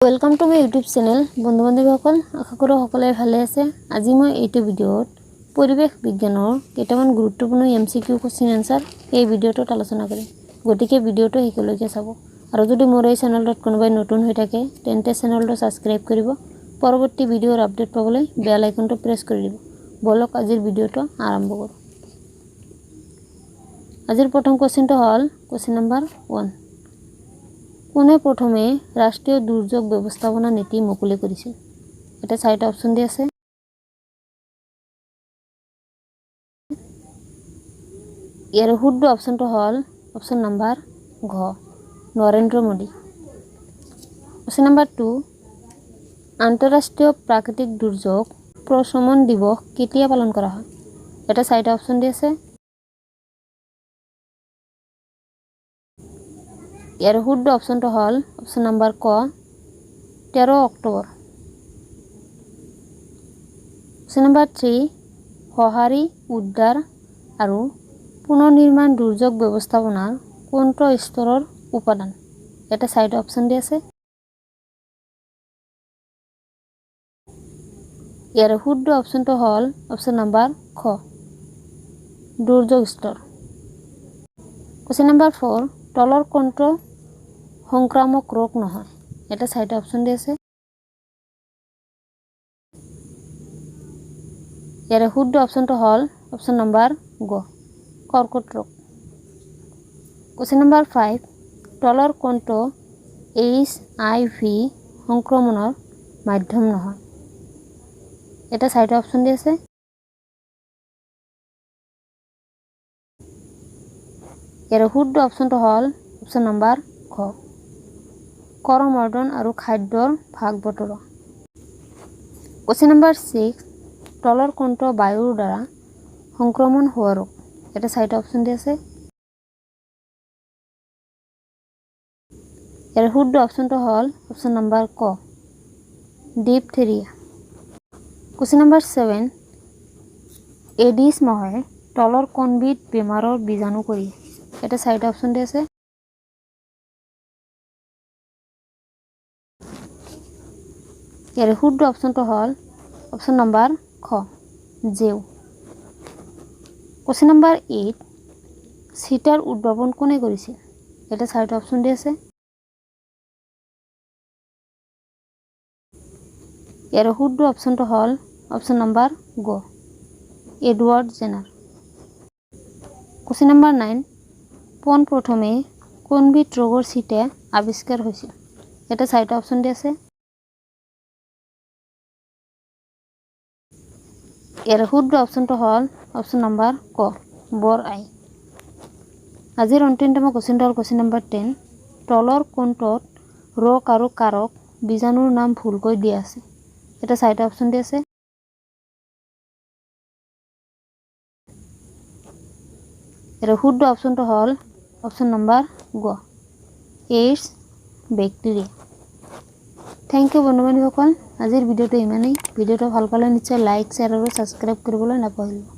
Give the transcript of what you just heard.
Welcome to my YouTube channel बंधु बान्धवीসকল आशा करो সকলে ভালে আছে। আজি মই এইটো ভিডিঅ'ত পৰিৱেশ বিজ্ঞানৰ কেইটামান গুৰুত্বপূৰ্ণ এমসিকিউ কোৱেশ্চন আনসাৰ এই ভিডিঅ'টোত আলোচনা কৰিম। গতিকে ভিডিঅ'টো শেষলৈকে চাব। আৰু যদি মোৰ এই চেনেলটোত কোনোবাই নতুন হৈ থাকে তেন্তে চেনেলটো সাবস্ক্ৰাইব কৰিব। পৰৱৰ্তী ভিডিঅ'ৰ আপডেট পাবলৈ বেল আইকনটো প্ৰেছ কৰি দিব। বলক আজিৰ ভিডিঅ'টো আৰম্ভ কৰো। আজিৰ প্ৰথম কোৱেশ্চনটো হ'ল কোৱেশ্চন নম্বৰ 1। কোনে প্ৰথমে ৰাষ্ট্ৰীয় দুৰ্যোগ ব্যৱস্থাপনা নীতি মুকলি কৰিছিল? এটা চাৰিটা অপচন দি আছে। ইয়াৰ শুদ্ধ অপচনটো হ'ল অপচন নম্বৰ ঘ, নৰেন্দ্ৰ মোদী। Question number 2। আন্তঃৰাষ্ট্ৰীয় প্ৰাকৃতিক দুৰ্যোগ প্ৰশমন দিৱস কেতিয়া পালন কৰা হয়? এটা চাৰিটা অপচন দি আছে। ইয়াৰ শুদ্ধ অপচনটো হ'ল অপচন নম্বৰ ক, 13 অক্টোবৰ। Question number 3। সঁহাৰি, উদ্ধাৰ আৰু পুনৰ্নিৰ্মাণ দুৰ্যোগ ব্যৱস্থাপনাৰ কোনটো স্তৰৰ উপাদান? এটা চাৰিটা অপচন দি আছে। ইয়াৰ শুদ্ধ অপচনটো হ'ল অপচন নম্বৰ খ, দুৰ্যোগ স্তৰ। Question number 4। তলৰ কোনটো সংক্ৰামক ৰোগ নহয়? এটা চাৰিটা অপচন দি আছে। ইয়াৰ শুদ্ধ অপচনটো হ'ল অপচন নম্বৰ গ, কৰ্কট ৰোগ। Question number 5। তলৰ কোনটো HIV সংক্ৰমণৰ মাধ্যম নহয়? এটা চাৰিটা অপচন দি আছে। ইয়াৰ শুদ্ধ অপচনটো হ'ল অপচন নম্বৰ খ, কৰমৰ্দন আৰু খাদ্যৰ ভাগ বতৰা। Question number 6। তলৰ কোনটো বায়ুৰ দ্বাৰা সংক্ৰমণ হোৱা ৰোগ? এটা চাৰিটা অপচন দি আছে। ইয়াৰ শুদ্ধ অপচনটো হ'ল অপচন নম্বৰ ক, ডিপথেৰিয়া। Question number 7। এডিছ মহে তলৰ কোনবিধ বেমাৰৰ বীজাণু কঢ়িয়ায়? এটা চাৰিটা অপচন দি আছে। ইয়াৰ শুদ্ধ অপচনটো হ'ল অপচন নম্বৰ খ, জেউ। Question number 8। চিটাৰ উদ্ভাৱন কোনে কৰিছিল? এটা চাৰিটা অপচন দি আছে। ইয়াৰ শুদ্ধ অপচনটো হ'ল অপচন নম্বৰ গ, এডৱাৰ্ড জেনাৰ। Question number 9। পোনপ্ৰথমে কোনবিধ ৰোগৰ চিটা আৱিষ্কাৰ হৈছিল? এটা চাৰিটা অপচন দি আছে। ইয়াৰ শুদ্ধ অপচনটো হ'ল অপচন নম্বৰ ক, বৰ আই। আজিৰ অন্তিমতম কোৱেশ্চনটো হ'ল কোৱেশ্চন নম্বৰ 10। তলৰ কোনটোত ৰোগ আৰু কাৰক বীজাণুৰ নাম ভুলকৈ দিয়া আছে? এটা চাৰিটা অপচন দি আছে। ইয়াৰ শুদ্ধ অপচনটো হ'ল অপচন নম্বৰ গ, এইডছ বেক্টেৰিয়া। থেংক ইউ বন্ধু বান্ধৱীসকল। আজিৰ ভিডিঅ'টো ইমানেই। ভিডিঅ'টো ভাল পালে নিশ্চয় লাইক, শ্বেয়াৰ আৰু ছাবস্ক্ৰাইব কৰিবলৈ নাপাহৰিব।